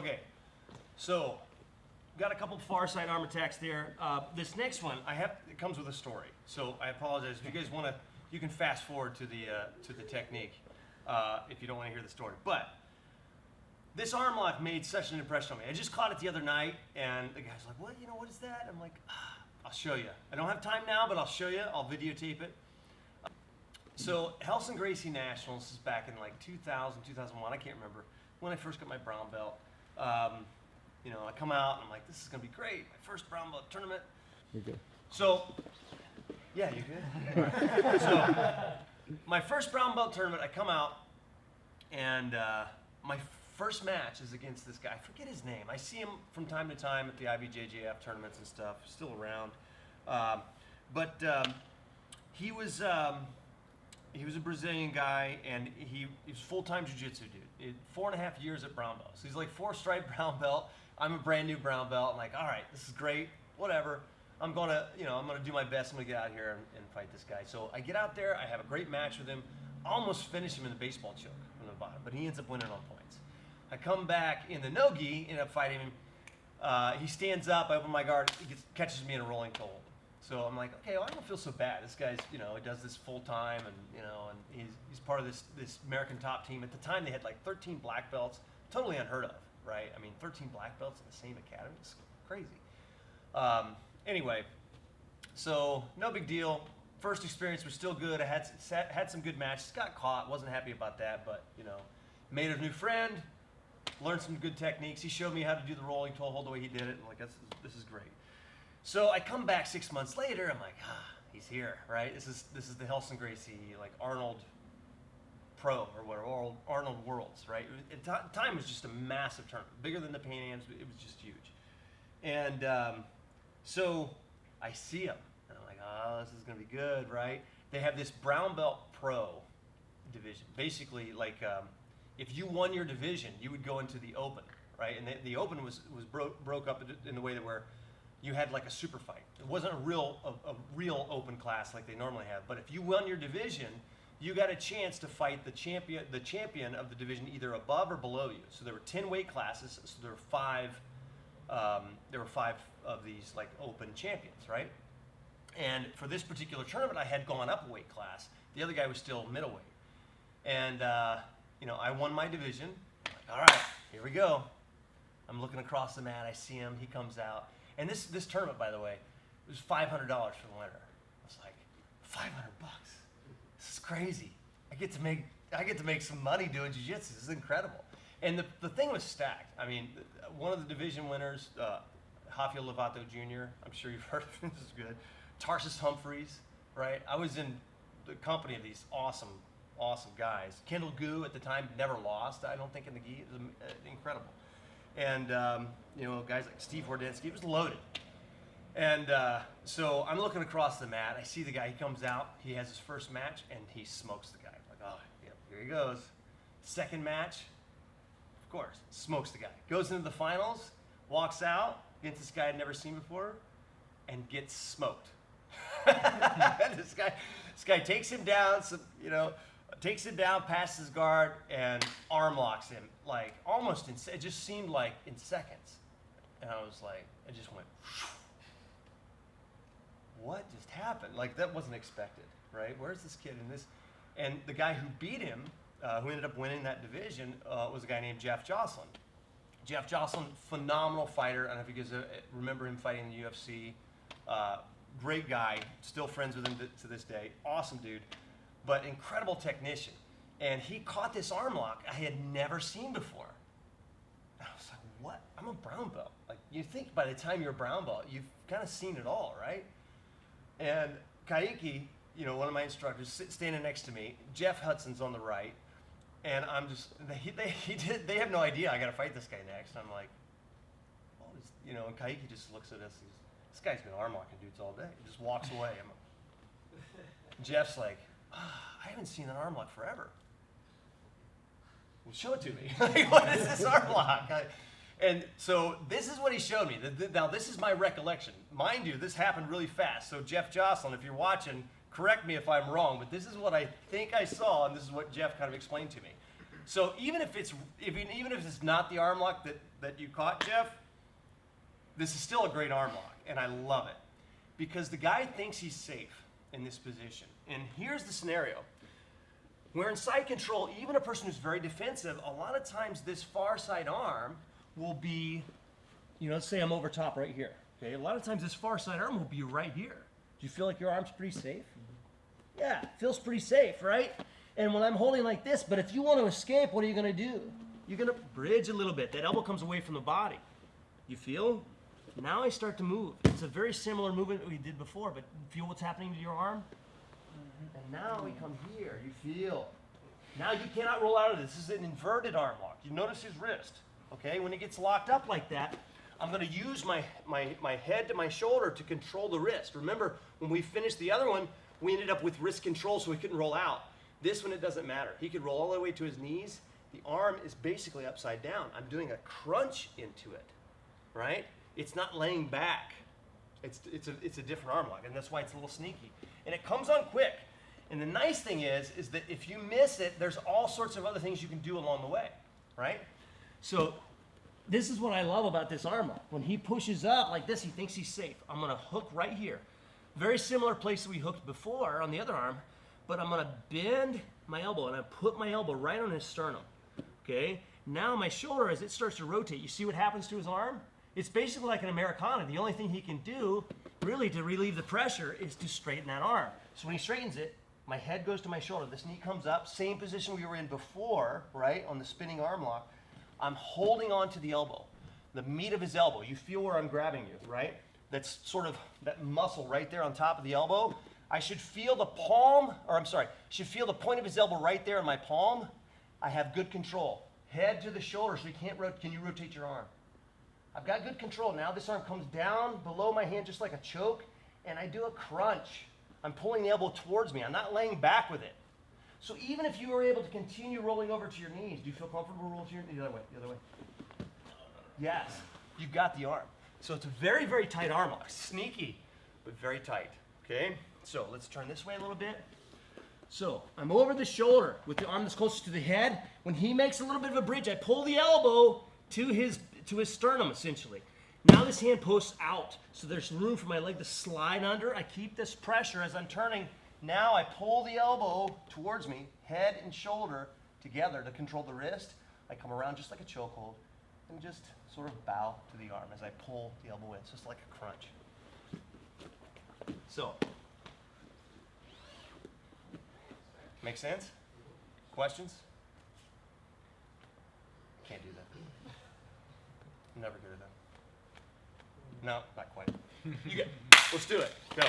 Okay, so got a couple far side arm attacks there. This next one, it comes with a story. So I apologize. If you guys want to, you can fast forward to the technique if you don't want to hear the story. But this arm lock made such an impression on me. I just caught it the other night, and the guy's like, "What? What is that?" I'm like, "I'll show you. I don't have time now, but I'll show you. I'll videotape it." So Helson Gracie Nationals is back in like 2000, 2001. I can't remember when I first got my brown belt. I come out and I'm like, this is gonna be great. My first brown belt tournament. You're good. So, yeah, you good? So, my first brown belt tournament, I come out and my first match is against this guy. I forget his name. I see him from time to time at the IBJJF tournaments and stuff. Still around, but he was a Brazilian guy, and he was full-time jiu-jitsu dude. 4.5 years at brown belt. So he's like 4-stripe brown belt. I'm a brand new brown belt. I'm like, all right, this is great, whatever. I'm gonna do my best. I'm gonna get out here and fight this guy. So I get out there. I have a great match with him. Almost finish him in the baseball choke from the bottom, but he ends up winning on points. I come back in the no-gi, end up fighting him. He stands up. I open my guard. He catches me in a rolling toe. So I'm like, okay, well, I don't feel so bad. This guy's, he does this full time, and he's part of this American top team. At the time, they had like 13 black belts, totally unheard of, right? I mean, 13 black belts in the same academy, it's crazy. Anyway, so no big deal. First experience was still good. I had some good matches. Got caught, wasn't happy about that, but made a new friend, learned some good techniques. He showed me how to do the rolling toe hold the way he did it, and like, this is great. So I come back 6 months later. I'm like, he's here, right? This is the Helson Gracie, like Arnold Pro or whatever, Arnold Worlds, right? At the time, it was just a massive tournament, bigger than the Pan Ams. It was just huge. And so I see him, and I'm like, this is gonna be good, right? They have this brown belt pro division. Basically, like if you won your division, you would go into the open, right? And the open was broke up in the way that where you had like a super fight. It wasn't a real open class like they normally have. But if you won your division, you got a chance to fight the champion of the division either above or below you. So there were 10 weight classes. So there were five of these like open champions, right? And for this particular tournament, I had gone up a weight class. The other guy was still middleweight. And I won my division. I'm like, all right, here we go. I'm looking across the mat. I see him. He comes out. And this tournament, by the way, was $500 for the winner. I was like, $500 bucks. This is crazy. I get to make some money doing jiu-jitsu. This is incredible. And the thing was stacked. I mean, one of the division winners, Rafael Lovato Jr., I'm sure you've heard of him. This is good. Tarsus Humphreys, right? I was in the company of these awesome guys. Kendall Gu at the time never lost, I don't think, in the gi. It was incredible. And guys like Steve Wardensky, it was loaded. And so I'm looking across the mat. I see the guy. He comes out. He has his first match, and he smokes the guy. I'm like, oh, yep, here he goes. Second match, of course, smokes the guy. Goes into the finals, walks out against this guy I'd never seen before, and gets smoked. This guy takes him down. Takes him down, passes his guard, and arm locks him, like almost it just seemed like in seconds. And I was like, I just went, what just happened? Like, that wasn't expected, right? Where's this kid in this? And the guy who beat him, who ended up winning that division, was a guy named Jeff Jocelyn. Jeff Jocelyn, phenomenal fighter. I don't know if you guys remember him fighting in the UFC. Great guy, still friends with him to this day. Awesome dude. But incredible technician. And he caught this arm lock I had never seen before. And I was like, what? I'm a brown belt. Like, you think by the time you're a brown belt, you've kind of seen it all, right? And Kaiki, one of my instructors, standing next to me. Jeff Hudson's on the right. And I'm just, they have no idea I got to fight this guy next. And I'm like, and Kaiki just looks at us. This guy's been arm locking dudes all day. He just walks away. Jeff's like, I haven't seen an arm lock forever. Well, show it to me. Like, what is this arm lock? And so this is what he showed me. Now, this is my recollection. Mind you, this happened really fast. So Jeff Jocelyn, if you're watching, correct me if I'm wrong, but this is what I think I saw, and this is what Jeff kind of explained to me. So even if it's not the arm lock that you caught, Jeff, this is still a great arm lock, and I love it because the guy thinks he's safe in this position. And here's the scenario. Where in side control, even a person who's very defensive, a lot of times this far side arm will be, let's say I'm over top right here. Okay, a lot of times this far side arm will be right here. Do you feel like your arm's pretty safe? Yeah, it feels pretty safe, right? And when I'm holding like this, but if you want to escape, what are you going to do? You're going to bridge a little bit. That elbow comes away from the body. You feel? Now I start to move. It's a very similar movement that we did before, but feel what's happening to your arm? And now we come here. You feel. Now you cannot roll out of this. This is an inverted arm lock. You notice his wrist. Okay, when it gets locked up like that, I'm going to use my head to my shoulder to control the wrist. Remember, when we finished the other one, we ended up with wrist control so he couldn't roll out. This one, it doesn't matter. He could roll all the way to his knees. The arm is basically upside down. I'm doing a crunch into it, right? It's not laying back. It's a different arm lock, and that's why it's a little sneaky. And it comes on quick. And the nice thing is that if you miss it, there's all sorts of other things you can do along the way, right? So this is what I love about this arm lock. When he pushes up like this, he thinks he's safe. I'm going to hook right here. Very similar place that we hooked before on the other arm, but I'm going to bend my elbow, and I put my elbow right on his sternum, okay? Now my shoulder, as it starts to rotate, you see what happens to his arm? It's basically like an Americana. The only thing he can do, really, to relieve the pressure is to straighten that arm. So when he straightens it, my head goes to my shoulder. This knee comes up, same position we were in before, right, on the spinning arm lock. I'm holding on to the elbow, the meat of his elbow. You feel where I'm grabbing you, right? That's sort of that muscle right there on top of the elbow. I should feel the should feel the point of his elbow right there in my palm. I have good control. Head to the shoulder so you can't rotate. Can you rotate your arm? I've got good control. Now this arm comes down below my hand just like a choke, and I do a crunch. I'm pulling the elbow towards me. I'm not laying back with it. So even if you were able to continue rolling over to your knees, do you feel comfortable rolling to your knees? The other way. Yes, you've got the arm. So it's a very, very tight arm lock. Sneaky, but very tight. Okay? So let's turn this way a little bit. So I'm over the shoulder with the arm that's closest to the head. When he makes a little bit of a bridge, I pull the elbow to his sternum, essentially. Now this hand posts out, so there's room for my leg to slide under. I keep this pressure as I'm turning. Now I pull the elbow towards me, head and shoulder together to control the wrist. I come around just like a chokehold and just sort of bow to the arm as I pull the elbow in. It's just like a crunch. So, make sense? Questions? Can't do that. I'm never good at that. No, not quite. You get. Let's do it. Go.